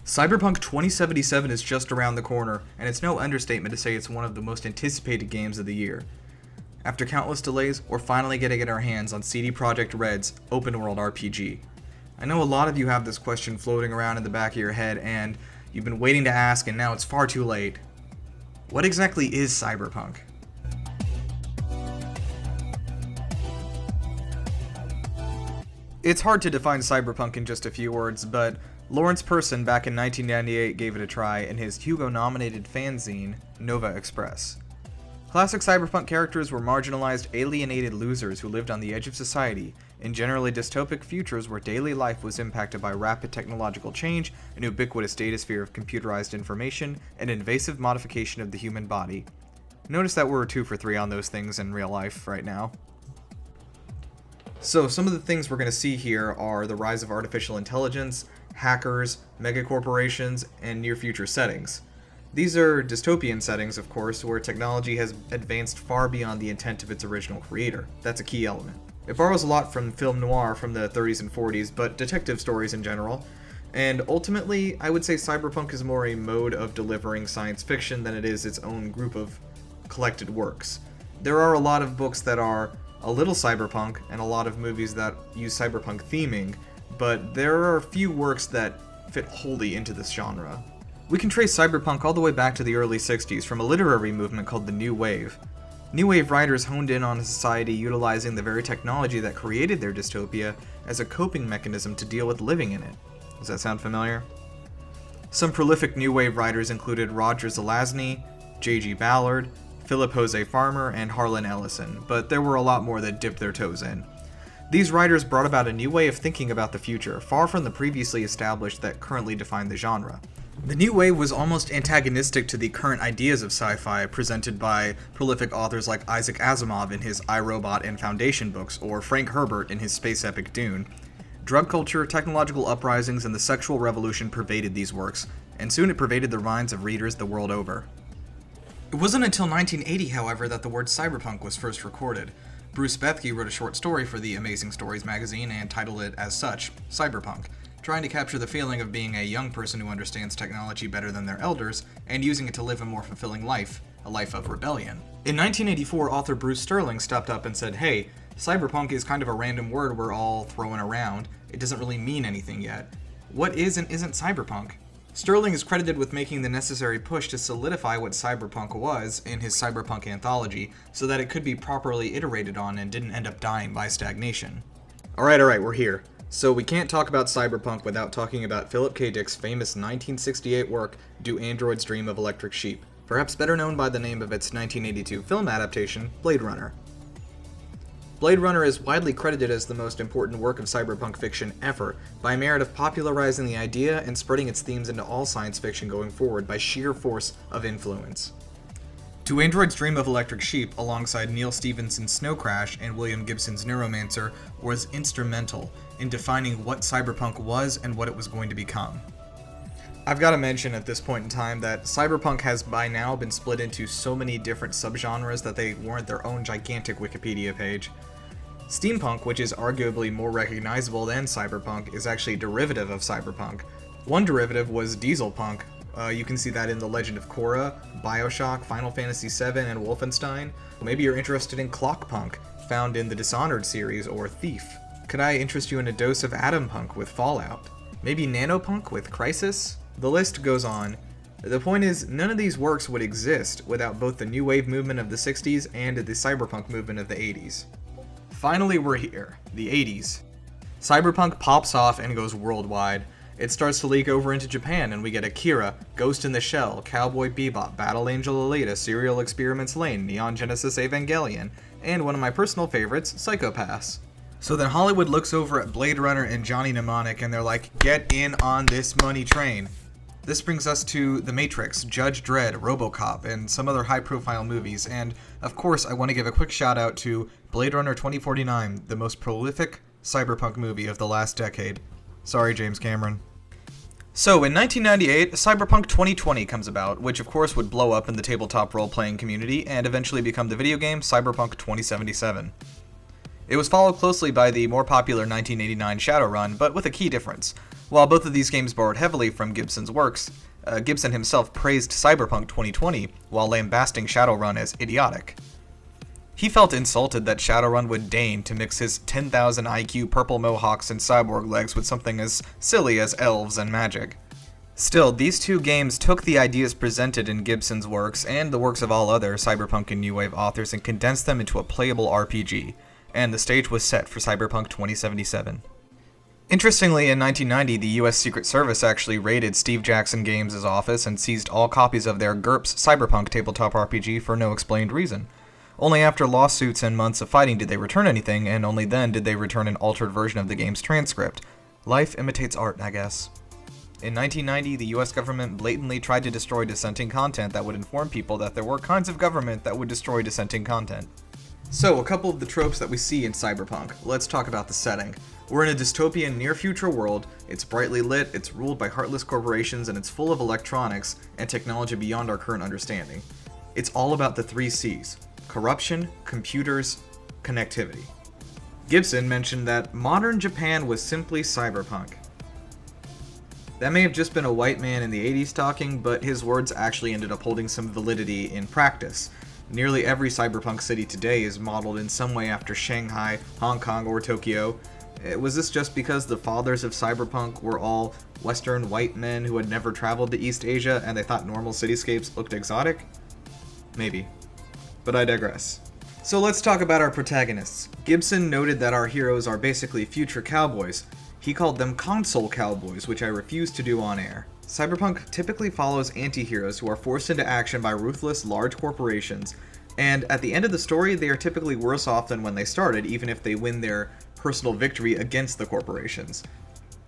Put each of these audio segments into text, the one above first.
Cyberpunk 2077 is just around the corner, and it's no understatement to say it's one of the most anticipated games of the year. After countless delays, we're finally getting our hands on CD Projekt Red's open-world RPG. I know a lot of you have this question floating around in the back of your head, and you've been waiting to ask, and now it's far too late. What exactly is Cyberpunk? It's hard to define Cyberpunk in just a few words, but Lawrence Person back in 1998 gave it a try in his Hugo-nominated fanzine, Nova Express. Classic Cyberpunk characters were marginalized, alienated losers who lived on the edge of society, in generally dystopic futures where daily life was impacted by rapid technological change, an ubiquitous datasphere of computerized information, and invasive modification of the human body. Notice that we're 2 for 3 on those things in real life right now. So some of the things we're going to see here are the rise of artificial intelligence, hackers, megacorporations, and near-future settings. These are dystopian settings, of course, where technology has advanced far beyond the intent of its original creator. That's a key element. It borrows a lot from film noir from the 30s and 40s, but detective stories in general. And ultimately, I would say Cyberpunk is more a mode of delivering science fiction than it is its own group of collected works. There are a lot of books that are a little cyberpunk, and a lot of movies that use cyberpunk theming, but there are a few works that fit wholly into this genre. We can trace cyberpunk all the way back to the early 60s from a literary movement called the New Wave. New Wave writers honed in on a society utilizing the very technology that created their dystopia as a coping mechanism to deal with living in it. Does that sound familiar? Some prolific New Wave writers included Roger Zelazny, J.G. Ballard, Philip Jose Farmer, and Harlan Ellison, but there were a lot more that dipped their toes in. These writers brought about a new way of thinking about the future, far from the previously established that currently defined the genre. The new wave was almost antagonistic to the current ideas of sci-fi presented by prolific authors like Isaac Asimov in his I, Robot and Foundation books, or Frank Herbert in his space epic Dune. Drug culture, technological uprisings, and the sexual revolution pervaded these works, and soon it pervaded the minds of readers the world over. It wasn't until 1980, however, that the word cyberpunk was first recorded. Bruce Bethke wrote a short story for the Amazing Stories magazine and titled it as such, Cyberpunk, trying to capture the feeling of being a young person who understands technology better than their elders and using it to live a more fulfilling life, a life of rebellion. In 1984, author Bruce Sterling stepped up and said, "Hey, cyberpunk is kind of a random word we're all throwing around. It doesn't really mean anything yet. What is and isn't cyberpunk?" Sterling is credited with making the necessary push to solidify what cyberpunk was in his cyberpunk anthology so that it could be properly iterated on and didn't end up dying by stagnation. Alright, we're here. So we can't talk about cyberpunk without talking about Philip K. Dick's famous 1968 work, Do Androids Dream of Electric Sheep, perhaps better known by the name of its 1982 film adaptation, Blade Runner. Blade Runner is widely credited as the most important work of cyberpunk fiction ever, by merit of popularizing the idea and spreading its themes into all science fiction going forward by sheer force of influence. Do Androids Dream of Electric Sheep, alongside Neil Stephenson's Snow Crash and William Gibson's Neuromancer, was instrumental in defining what cyberpunk was and what it was going to become. I've got to mention at this point in time that cyberpunk has by now been split into so many different subgenres that they warrant their own gigantic Wikipedia page. Steampunk, which is arguably more recognizable than cyberpunk, is actually a derivative of cyberpunk. One derivative was dieselpunk. You can see that in The Legend of Korra, Bioshock, Final Fantasy VII, and Wolfenstein. Maybe you're interested in clockpunk, found in the Dishonored series, or Thief. Could I interest you in a dose of atompunk with Fallout? Maybe nanopunk with Crysis? The list goes on. The point is, none of these works would exist without both the New Wave movement of the 60s and the cyberpunk movement of the 80s. Finally, we're here, the 80s. Cyberpunk pops off and goes worldwide. It starts to leak over into Japan, and we get Akira, Ghost in the Shell, Cowboy Bebop, Battle Angel Alita, Serial Experiments Lane, Neon Genesis Evangelion, and one of my personal favorites, Psycho-Pass. So then Hollywood looks over at Blade Runner and Johnny Mnemonic, and they're like, get in on this money train. This brings us to The Matrix, Judge Dredd, RoboCop, and some other high-profile movies, and of course I want to give a quick shout-out to Blade Runner 2049, the most prolific cyberpunk movie of the last decade. Sorry, James Cameron. So, in 1998, Cyberpunk 2020 comes about, which of course would blow up in the tabletop role-playing community and eventually become the video game Cyberpunk 2077. It was followed closely by the more popular 1989 Shadowrun, but with a key difference. While both of these games borrowed heavily from Gibson's works, Gibson himself praised Cyberpunk 2020 while lambasting Shadowrun as idiotic. He felt insulted that Shadowrun would deign to mix his 10,000 IQ purple mohawks and cyborg legs with something as silly as elves and magic. Still, these two games took the ideas presented in Gibson's works and the works of all other Cyberpunk and New Wave authors and condensed them into a playable RPG, and the stage was set for Cyberpunk 2077. Interestingly, in 1990, the US Secret Service actually raided Steve Jackson Games' office and seized all copies of their GURPS Cyberpunk tabletop RPG for no explained reason. Only after lawsuits and months of fighting did they return anything, and only then did they return an altered version of the game's transcript. Life imitates art, I guess. In 1990, the US government blatantly tried to destroy dissenting content that would inform people that there were kinds of government that would destroy dissenting content. So, a couple of the tropes that we see in Cyberpunk. Let's talk about the setting. We're in a dystopian near-future world, it's brightly lit, it's ruled by heartless corporations, and it's full of electronics and technology beyond our current understanding. It's all about the 3 C's: corruption, computers, connectivity. Gibson mentioned that modern Japan was simply cyberpunk. That may have just been a white man in the 80s talking, but his words actually ended up holding some validity in practice. Nearly every cyberpunk city today is modeled in some way after Shanghai, Hong Kong, or Tokyo. Was this just because the fathers of cyberpunk were all Western white men who had never traveled to East Asia and they thought normal cityscapes looked exotic? Maybe. But I digress. So let's talk about our protagonists. Gibson noted that our heroes are basically future cowboys. He called them console cowboys, which I refuse to do on air. Cyberpunk typically follows anti-heroes who are forced into action by ruthless large corporations, and at the end of the story, they are typically worse off than when they started, even if they win their personal victory against the corporations.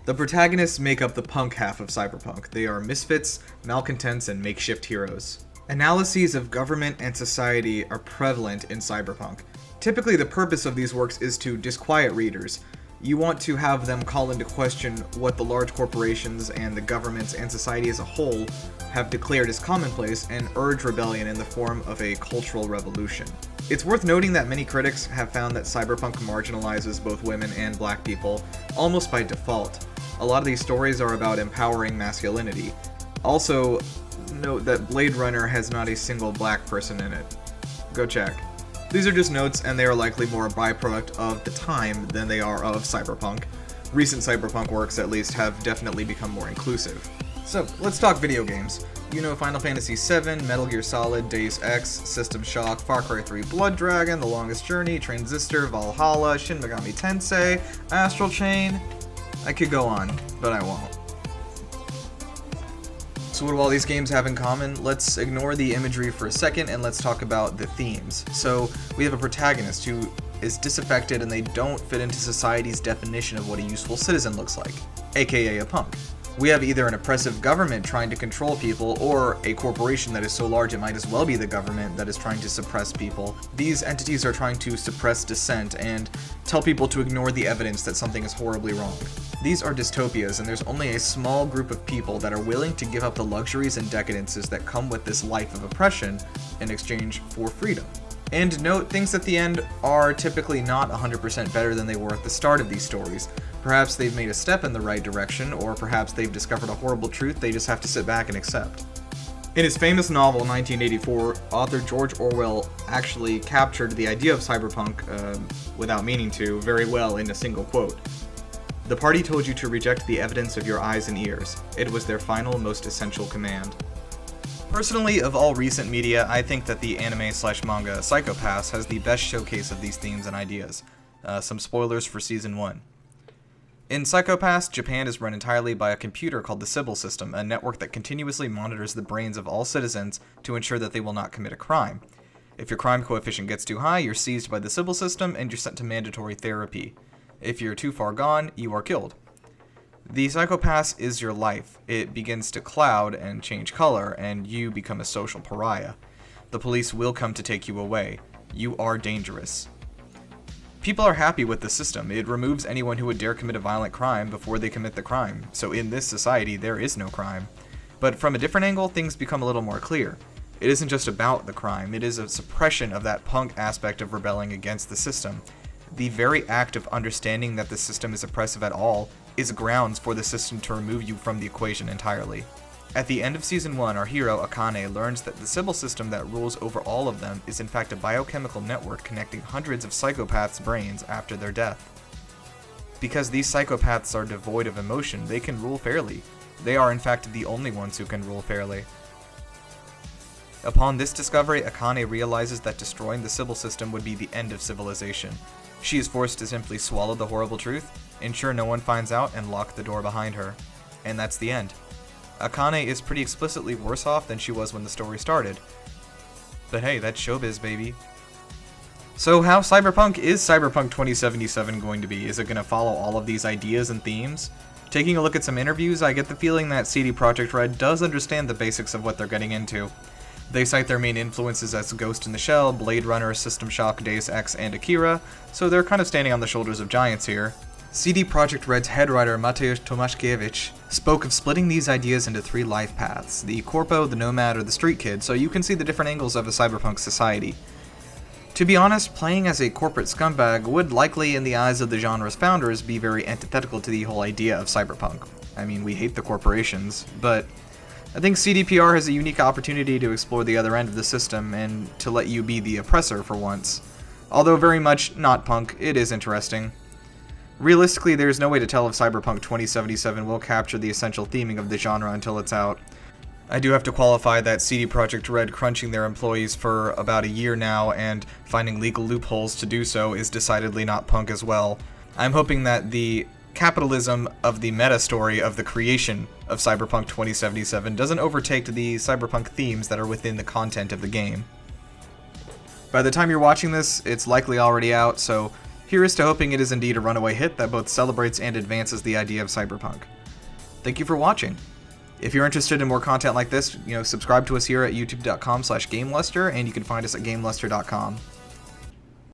The protagonists make up the punk half of Cyberpunk. They are misfits, malcontents, and makeshift heroes. Analyses of government and society are prevalent in Cyberpunk. Typically, the purpose of these works is to disquiet readers. You want to have them call into question what the large corporations and the governments and society as a whole have declared as commonplace and urge rebellion in the form of a cultural revolution. It's worth noting that many critics have found that Cyberpunk marginalizes both women and black people, almost by default. A lot of these stories are about empowering masculinity. Also, note that Blade Runner has not a single black person in it. Go check. These are just notes, and they are likely more a byproduct of the time than they are of Cyberpunk. Recent Cyberpunk works, at least, have definitely become more inclusive. So, let's talk video games. You know Final Fantasy VII, Metal Gear Solid, Deus Ex, System Shock, Far Cry 3 Blood Dragon, The Longest Journey, Transistor, Valhalla, Shin Megami Tensei, Astral Chain. I could go on, but I won't. So what do all these games have in common? Let's ignore the imagery for a second and let's talk about the themes. So we have a protagonist who is disaffected and they don't fit into society's definition of what a useful citizen looks like, aka a punk. We have either an oppressive government trying to control people or a corporation that is so large it might as well be the government that is trying to suppress people. These entities are trying to suppress dissent and tell people to ignore the evidence that something is horribly wrong. These are dystopias, and there's only a small group of people that are willing to give up the luxuries and decadences that come with this life of oppression in exchange for freedom. And note, things at the end are typically not 100% better than they were at the start of these stories. Perhaps they've made a step in the right direction, or perhaps they've discovered a horrible truth they just have to sit back and accept. In his famous novel, 1984, author George Orwell actually captured the idea of cyberpunk, without meaning to, very well in a single quote. "The party told you to reject the evidence of your eyes and ears. It was their final, most essential command." Personally, of all recent media, I think that the anime/manga Psycho-Pass has the best showcase of these themes and ideas. Some spoilers for Season 1. In Psycho-Pass, Japan is run entirely by a computer called the Sybil system, a network that continuously monitors the brains of all citizens to ensure that they will not commit a crime. If your crime coefficient gets too high, you're seized by the Sybil system and you're sent to mandatory therapy. If you're too far gone, you are killed. The Psycho-Pass is your life. It begins to cloud and change color, and you become a social pariah. The police will come to take you away. You are dangerous. People are happy with the system. It removes anyone who would dare commit a violent crime before they commit the crime. So in this society, there is no crime. But from a different angle, things become a little more clear. It isn't just about the crime. It is a suppression of that punk aspect of rebelling against the system. The very act of understanding that the system is oppressive at all is grounds for the system to remove you from the equation entirely. At the end of Season 1, our hero, Akane, learns that the Sybil system that rules over all of them is in fact a biochemical network connecting hundreds of psychopaths' brains after their death. Because these psychopaths are devoid of emotion, they can rule fairly. They are in fact the only ones who can rule fairly. Upon this discovery, Akane realizes that destroying the Sybil system would be the end of civilization. She is forced to simply swallow the horrible truth, ensure no one finds out, and lock the door behind her. And that's the end. Akane is pretty explicitly worse off than she was when the story started. But hey, that's showbiz, baby. So how Cyberpunk is Cyberpunk 2077 going to be? Is it going to follow all of these ideas and themes? Taking a look at some interviews, I get the feeling that CD Projekt Red does understand the basics of what they're getting into. They cite their main influences as Ghost in the Shell, Blade Runner, System Shock, Deus Ex, and Akira, so they're kind of standing on the shoulders of giants here. CD Projekt Red's head writer Mateusz Tomaszkiewicz spoke of splitting these ideas into 3 life paths, the Corpo, the Nomad, or the Street Kid, so you can see the different angles of a cyberpunk society. To be honest, playing as a corporate scumbag would likely, in the eyes of the genre's founders, be very antithetical to the whole idea of cyberpunk. I mean, we hate the corporations, but I think CDPR has a unique opportunity to explore the other end of the system and to let you be the oppressor for once. Although very much not punk, it is interesting. Realistically, there's no way to tell if Cyberpunk 2077 will capture the essential theming of the genre until it's out. I do have to qualify that CD Projekt Red crunching their employees for about a year now and finding legal loopholes to do so is decidedly not punk as well. I'm hoping that the capitalism of the meta story of the creation of Cyberpunk 2077 doesn't overtake the cyberpunk themes that are within the content of the game. By the time you're watching this, it's likely already out, so here is to hoping it is indeed a runaway hit that both celebrates and advances the idea of cyberpunk. Thank you for watching. If you're interested in more content like this, subscribe to us here at youtube.com/GameLuster, and you can find us at GameLuster.com.